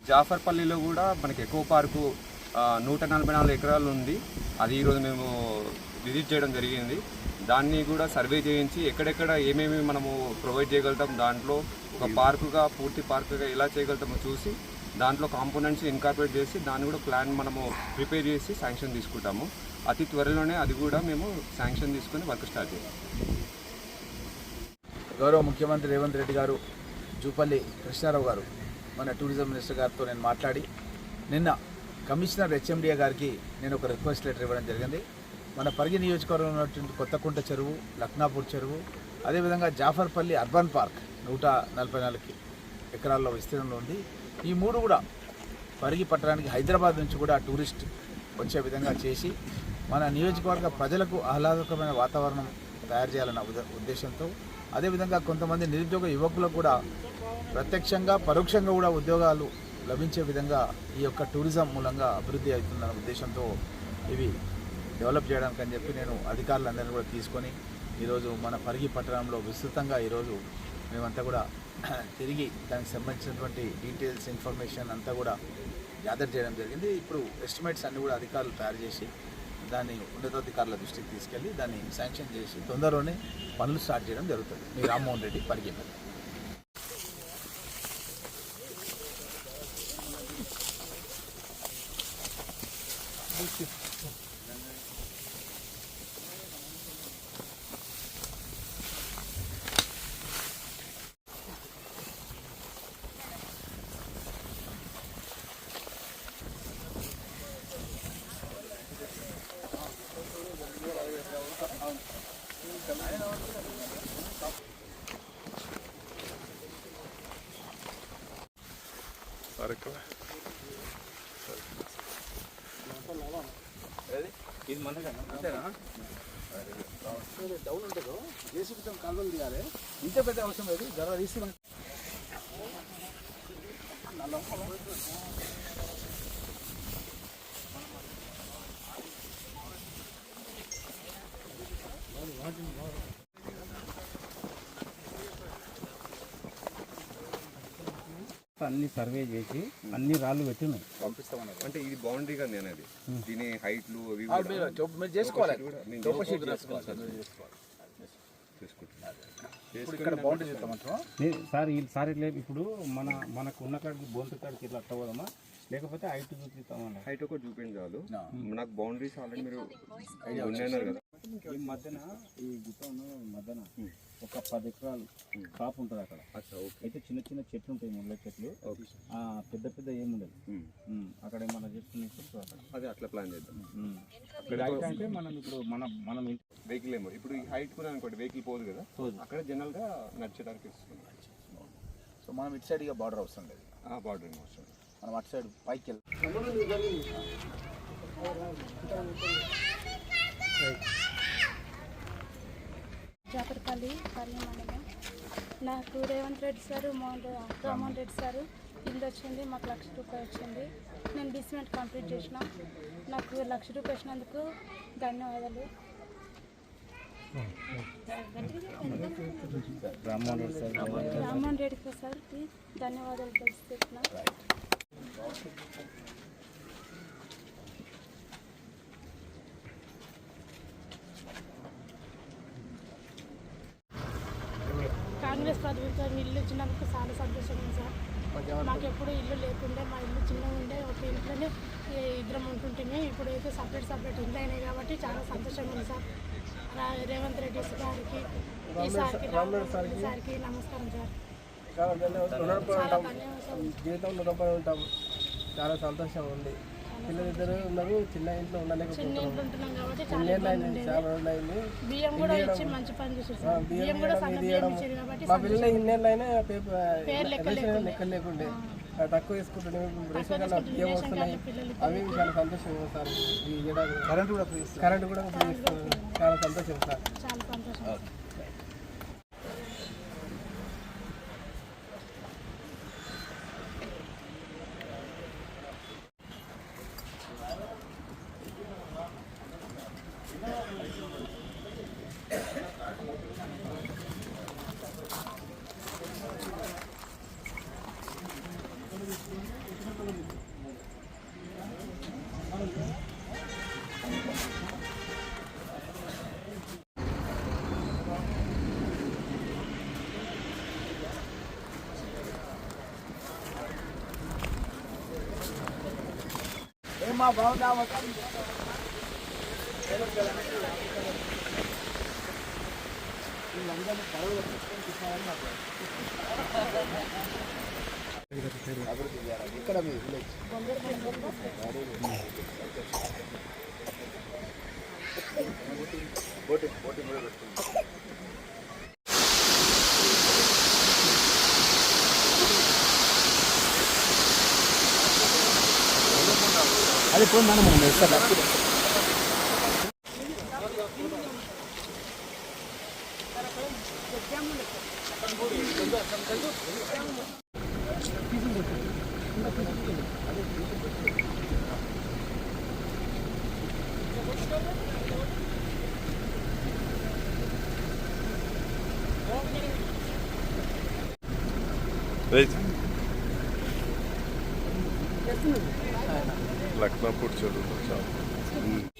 జాఫర్పల్లిలో కూడా మనకి echo park 144 ఎకరాలు ఉంది. అది ఈరోజు మేము విజిట్ చేయడం జరిగింది. దాన్ని కూడా సర్వే చేయించి ఎక్కడెక్కడ ఏమేమి మనము ప్రొవైడ్ చేయగలుగుతాం, దాంట్లో ఒక పార్కుగా పూర్తి పార్కుగా ఎలా చేయగలుగుతామో చూసి దాంట్లో కాంపోనెంట్స్ ఇన్కార్పొరేట్ చేసి దాన్ని కూడా ప్లాన్ మనము ప్రిపేర్ చేసి శాంక్షన్ తీసుకుంటాము. అతి త్వరలోనే అది కూడా మేము శాంక్షన్ తీసుకొని వర్క్ స్టార్ట్ చేయాలి. గౌరవ ముఖ్యమంత్రి రేవంత్ రెడ్డి గారు, జూపల్లి కృష్ణారావు గారు, మన టూరిజం మినిస్టర్ గారితో నేను మాట్లాడి నిన్న కమిషనర్ HMDA గారికి నేను ఒక రిక్వెస్ట్ లెటర్ ఇవ్వడం జరిగింది. మన పరిగి నియోజకవర్గంలో ఉన్నటువంటి కొత్తకుంట చెరువు, లక్నాపూర్ చెరువు, అదేవిధంగా జాఫర్పల్లి అర్బన్ పార్క్ 144 ఎకరాల్లో విస్తీర్ణంలో ఉంది. ఈ మూడు కూడా పరిగి పట్టణానికి హైదరాబాద్ నుంచి కూడా టూరిస్ట్ వచ్చే విధంగా చేసి మన నియోజకవర్గ ప్రజలకు ఆహ్లాదకరమైన వాతావరణం తయారు చేయాలన్న ఉద్దేశంతో, అదేవిధంగా కొంతమంది నిరుద్యోగ యువకులకు కూడా ప్రత్యక్షంగా పరోక్షంగా కూడా ఉద్యోగాలు లభించే విధంగా ఈ యొక్క టూరిజం మూలంగా అభివృద్ధి అవుతుందన్న ఉద్దేశంతో ఇవి డెవలప్ చేయడానికి అని చెప్పి నేను అధికారులందరినీ కూడా తీసుకొని ఈరోజు మన పరిగి పట్టణంలో విస్తృతంగా ఈరోజు మేమంతా కూడా తిరిగి దానికి సంబంధించినటువంటి డీటెయిల్స్ ఇన్ఫర్మేషన్ అంతా కూడా గ్యాదర్ చేయడం జరిగింది. ఇప్పుడు ఎస్టిమేట్స్ అన్నీ కూడా అధికారులు తయారు చేసి దాన్ని ఉన్నతాధికారుల దృష్టికి తీసుకెళ్ళి దాన్ని శాంక్షన్ చేసి తొందరలోనే పనులు స్టార్ట్ చేయడం జరుగుతుంది. మీ రామ్మోహన్ రెడ్డి, పరిగి. ఇది మనగా అంతేనా? డౌన్ ఉంటుందో జేసీబీతో కాలువలు తీయాలి. ఇంత పెద్ద అవసరం లేదు, ధర తీసి అన్ని సర్వే చేసి అన్ని రాళ్ళు పెట్టినాయి పంపిస్తామన్నారు. అంటే ఇది బౌండరీ కానీ అనేది దీని హైట్లు అవి చేసుకోవాలి. సార్ ఇట్లా ఇప్పుడు మనకు ఉన్న కాడికి బొంత కాడికి ఇట్లా అట్టవదమ్మా, లేకపోతే హైట్ చూపిస్తామన్నా. హైట్ ఒకటి చూపించండి చాలు. నాకు బౌండరీస్ ఆల్రెడీ మీరు ఉన్నాయన్నారు కదా. ఈ మధ్యన ఈ గుట్టను మధ్యన ఒక 10 ఎకరాలు కాపు ఉంటుంది అక్కడ. అయితే చిన్న చిన్న చెట్లు ఉంటాయి, ముళ్ళ చెట్లు. పెద్ద పెద్ద ఏముండదు అక్కడ ఏమన్నా చేసుకునేప్పుడు అక్కడ అదే అట్లా ప్లాన్ చేద్దాం. అంటే మనం ఇప్పుడు మనం వెహికల్ ఏమో ఇప్పుడు ఈ హైట్ కూడా అనుకోండి, వెహికల్ పోదు కదా, అక్కడ జనరల్ గా నడిచడానికి ఇస్తున్నాం. సో మనం ఇటు సైడ్ ఇక బార్డర్ అవసరం లేదు, బార్డర్ ఏమో అవసరం. మనం అటు సైడ్ పైకి వెళ్తాం. జాఫర్పల్లి పరిగి మండలం. నాకు రేవంత్ రెడ్డి సారు, రామ్మోహన్ రెడ్డి సారు ఇల్లు వచ్చింది, మాకు ₹1,00,000 వచ్చింది. నేను బేస్మెంట్ కంప్లీట్ చేసిన. నాకు ₹1,00,000 వచ్చినందుకు ధన్యవాదాలు. రామ్మోహన్ రెడ్డి సార్కి ధన్యవాదాలు తెలుస్తున్నాను. కాంగ్రెస్ ప్రభుత్వం ఇల్లు ఇచ్చినందుకు చాలా సంతోషంగా సార్. మాకు ఎప్పుడు ఇల్లు లేకుండే, మా ఇల్లు చిన్నగా ఉండే, ఒక ఇంట్లోనే ఇద్దరం ఉంటుంటే ఇప్పుడు అయితే సపరేట్ ఇల్లు అయినాయి కాబట్టి చాలా సంతోషంగా ఉంది సార్. రేవంత్ రెడ్డి గారికి, ఈ సార్కి నమస్కారం సార్. జీవితంలో రుణపడి ఉంటాం. చాలా సంతోషంగా ఉంది. పిల్లలిద్దరు ఉన్నారు, చిన్న ఇంట్లో ఉండలేకపోతున్నాం. బియ్యం కూడా ఇచ్చి మంచి పని చేసేసారు. మా పిల్లలు ఇన్నేళ్ళైనా లెక్క లేకుండే తక్కువ వేసుకుంటున్నాం. రేషన్ కార్డు బియ్యం వస్తున్నాయి, అవి చాలా సంతోషం సార్. ఈ ఏడాది కరెంట్ కూడా ఫ్రీ ఇస్తున్నారు. చాలా సంతోషం సార్. చాలా సంతోషం. ఇక్కడ మీ విలేజ్ అది పోయి మనం ఇస్తారు లక్నపూర్ చదువు